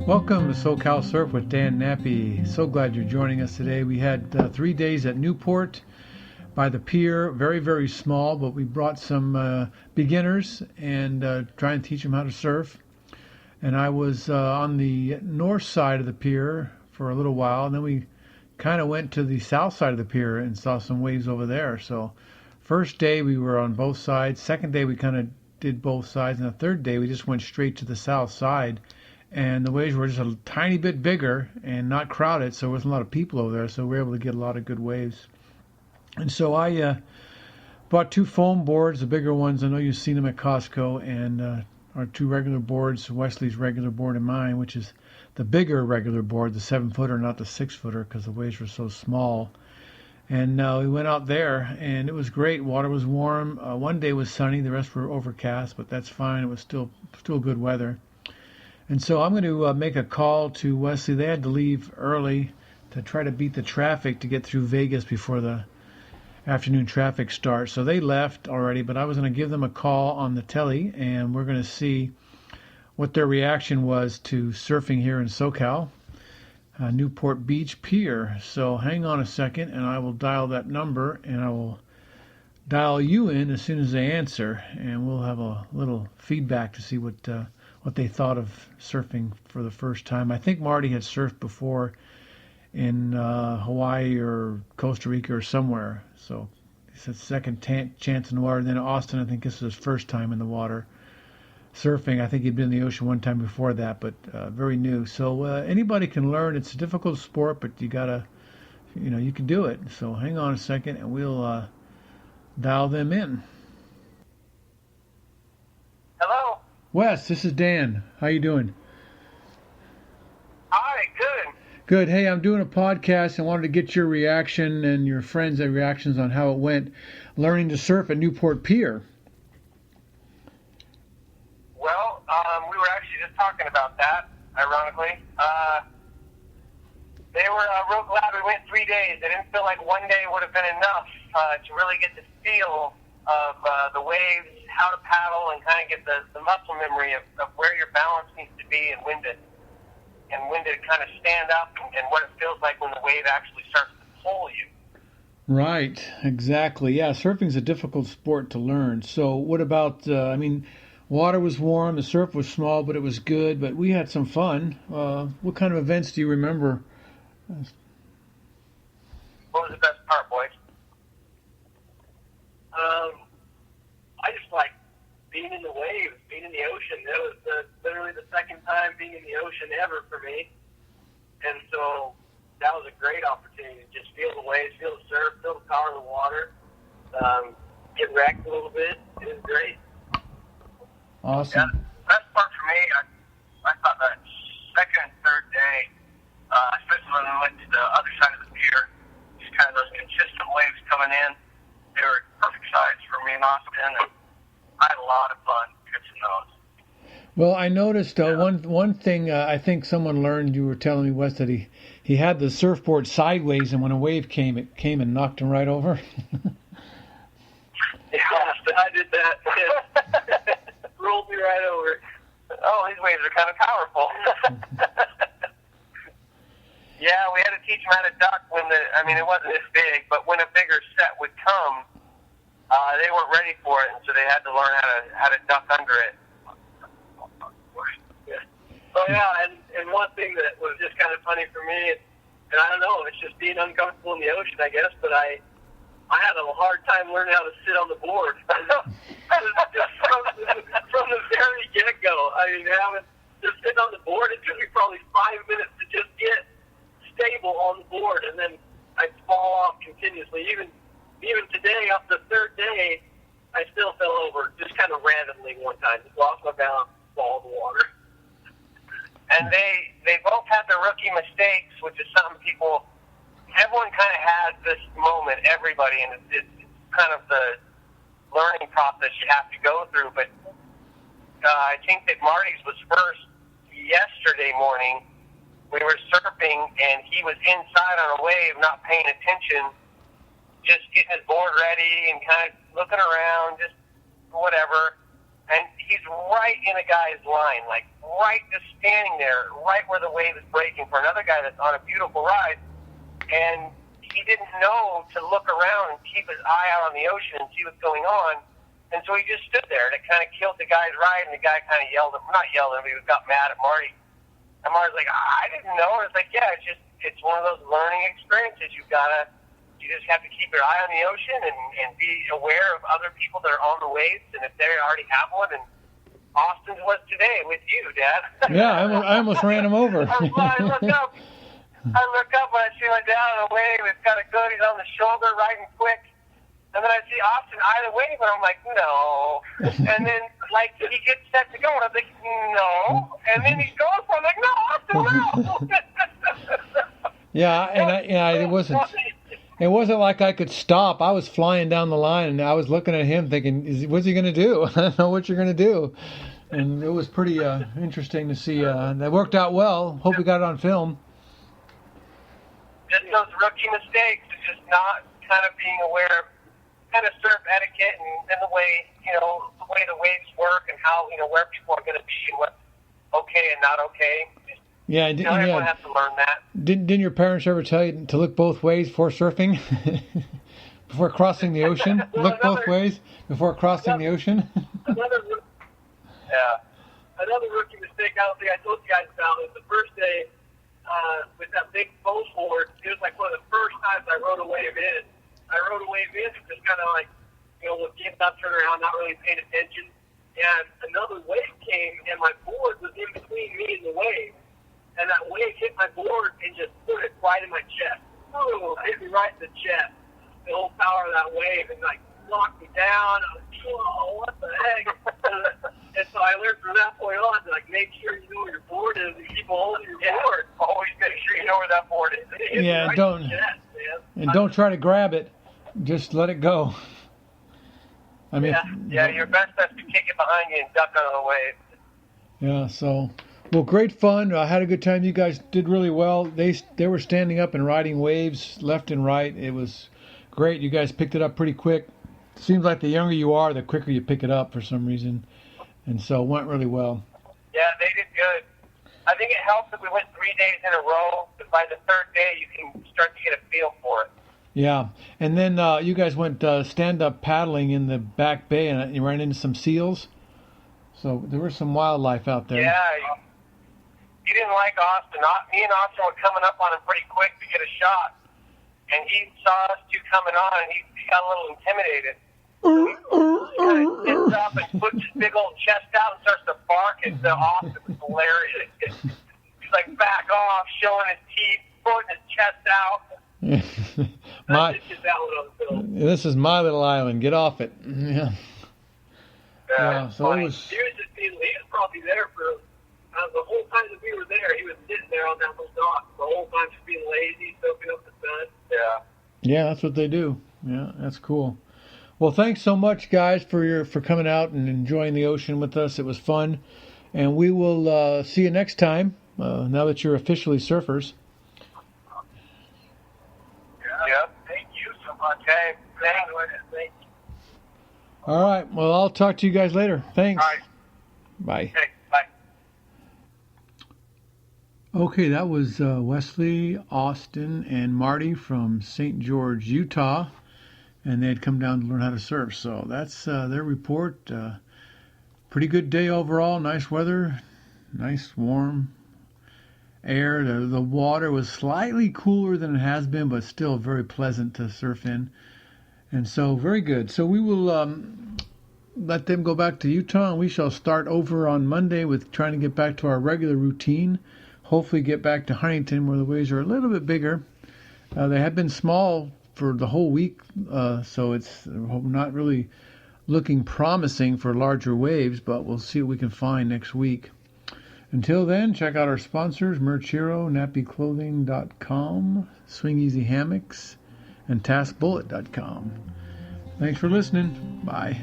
Welcome to SoCal Surf with Dan Nappy. So glad you're joining us today. We had 3 days at Newport by the pier. Very, very small, but we brought some beginners and trying to teach them how to surf. And I was on the north side of the pier for a little while, and then we kind of went to the south side of the pier and saw some waves over there. So first day we were on both sides. Second day we kind of did both sides. And the third day we just went straight to the south side. And the waves were just a tiny bit bigger and not crowded, so there wasn't a lot of people over there, so we were able to get a lot of good waves. And so I bought 2 foam boards, the bigger ones. I know you've seen them at Costco, and our 2 regular boards, Wesley's regular board and mine, which is the bigger regular board, the 7-footer, not the 6-footer, because the waves were so small. And we went out there, and it was great. Water was warm. One day was sunny, the rest were overcast, but that's fine. It was still good weather. And so I'm going to make a call to Wesley. They had to leave early to try to beat the traffic to get through Vegas before the afternoon traffic starts. So they left already, but I was going to give them a call on the telly, and we're going to see what their reaction was to surfing here in SoCal, Newport Beach Pier. So hang on a second, and I will dial that number, and I will dial you in as soon as they answer, and we'll have a little feedback to see what they thought of surfing for the first time. I think Marty had surfed before in Hawaii or Costa Rica or somewhere. So he said second chance in the water. And then Austin, I think this was his first time in the water surfing. I think he'd been in the ocean one time before that, but very new. So anybody can learn. It's a difficult sport, but you gotta, you can do it. So hang on a second, and we'll dial them in. Hello. Wes, this is Dan. How you doing? Hi, good. Good. Hey, I'm doing a podcast and wanted to get your reaction and your friends' reactions on how it went learning to surf at Newport Pier. Well, we were actually just talking about that, ironically. They were real glad we went 3 days. They didn't feel like one day would have been enough to really get the feel of the waves, how to paddle, and kind of get the muscle memory of where your balance needs to be and when to kind of stand up and what it feels like when the wave actually starts to pull you. Right, exactly. Yeah, surfing's a difficult sport to learn. So what about, water was warm, the surf was small, but it was good, but we had some fun. What kind of events do you remember? What was the best part, boys? I just like being in the waves, being in the ocean. That was literally the second time being in the ocean ever for me. And so that was a great opportunity to just feel the waves, feel the surf, feel the power of the water, get wrecked a little bit. It was great. Awesome. Yeah, the best part for me, I thought that second and third day, especially when we went to the other side of the pier, just kind of those consistent waves coming in. They were perfect size for me and Austin, and I had a lot of fun catching those. Well, I noticed one thing I think someone learned, you were telling me, Wes, that he had the surfboard sideways, and when a wave came, it came and knocked him right over. Yeah, I did that. Rolled me right over. Oh, these waves are kind of powerful. Yeah, we had to teach them how to duck it wasn't this big, but when a bigger set would come, they weren't ready for it, and so they had to learn how to duck under it. Yeah. Oh yeah, and one thing that was just kind of funny for me, and I don't know, it's just being uncomfortable in the ocean, I guess, but I had a hard time learning how to sit on the board. Just from the very get-go. Just sitting on the board, it took me probably 5 minutes to just get stable on the board, and then I'd fall off continuously. Even today, up the third day, I still fell over just kind of randomly one time. Just lost my balance, fall in the water. And they both had their rookie mistakes, which is something everyone kind of has this moment, everybody, and it's kind of the learning process you have to go through. But I think that Marty's was first yesterday morning. We were surfing, and he was inside on a wave, not paying attention, just getting his board ready and kind of looking around, just whatever. and he's right in a guy's line, like right just standing there, right where the wave is breaking for another guy that's on a beautiful ride, and he didn't know to look around and keep his eye out on the ocean and see what's going on, and so he just stood there, and it kind of killed the guy's ride, and the guy kind of not yelled at him, he got mad at Marty, and Marty's like, I didn't know. It's like, yeah, it's one of those learning experiences. You just have to keep your eye on the ocean and be aware of other people that are on the waves, and if they already have one, and Austin's was today with you, Dad. Yeah, I almost ran him over. I look up and I see my dad on a wave. It's kind of good. He's on the shoulder, riding quick. And then I see Austin eye the wave, and I'm like, no. And then, like, he gets set to go, and I'm like, no. And then he goes for it. I'm like, no, Austin, no. Yeah, and it wasn't like I could stop. I was flying down the line, and I was looking at him thinking, what's he going to do? I don't know what you're going to do. And it was pretty interesting to see. That worked out well. Hope we got it on film. Just those rookie mistakes, just not kind of being aware of kind of surf etiquette and the way, the way the waves work and how, where people are going to be and what's okay and not okay. Yeah, everyone has to learn that. Didn't your parents ever tell you to look both ways before surfing? Before crossing the ocean? Look both ways before crossing the ocean? Another rookie mistake I don't think I told you guys about was the first day with that big boat board. It was like one of the first times I rode a wave in. And just kind of like, getting up, turning around, not really paying attention. And another wave came, and my board was in between me and the wave. And that wave hit my board and just put it right in my chest. Oh, hit me right in the chest. The whole power of that wave, and like knocked me down. I was like, whoa, what the heck? And so I learned from that point on to like make sure you know where your board is and keep holding your board. Always make sure you know where that board is. Yeah, right don't try to grab it. Just let it go. I mean, your best bet is to kick it behind you and duck out of the wave. Yeah, so, well, great fun. I had a good time. You guys did really well. They were standing up and riding waves left and right. It was great. You guys picked it up pretty quick. Seems like the younger you are, the quicker you pick it up for some reason. And so it went really well. Yeah, they did good. I think it helps that we went 3 days in a row. But by the third day, you can start to get a feel for it. Yeah, and then you guys went stand-up paddling in the back bay, and you ran into some seals. So there was some wildlife out there. Yeah, he didn't like Austin. Me and Austin were coming up on him pretty quick to get a shot, and he saw us two coming on, and he got a little intimidated. He kind of sits up and puts his big old chest out and starts to bark at Austin. It was hilarious. He's like, back off, showing his teeth, putting his chest out. This is my little island. Get off it. Yeah. So it was. He was probably there for the whole time that we were there. He was sitting there on that little dock the whole time, just being lazy, soaking up the sun. Yeah. Yeah, that's what they do. Yeah, that's cool. Well, thanks so much, guys, for coming out and enjoying the ocean with us. It was fun, and we will see you next time. Now that you're officially surfers. Yeah. Thank you so much. Okay. Thank you. All right. Well, I'll talk to you guys later. Thanks. All right. Bye. Okay. Bye. Okay, that was Wesley, Austin, and Marty from St. George, Utah, and they had come down to learn how to surf. So that's their report. Pretty good day overall. Nice weather. Nice warm air. The water was slightly cooler than it has been, but still very pleasant to surf in. And so, very good. So we will let them go back to Utah, and we shall start over on Monday with trying to get back to our regular routine. Hopefully get back to Huntington, where the waves are a little bit bigger. They have been small for the whole week, so it's not really looking promising for larger waves, but we'll see what we can find next week. Until then, check out our sponsors, Merch Hero, NappyClothing.com, Swing Easy Hammocks, and TaskBullet.com. Thanks for listening. Bye.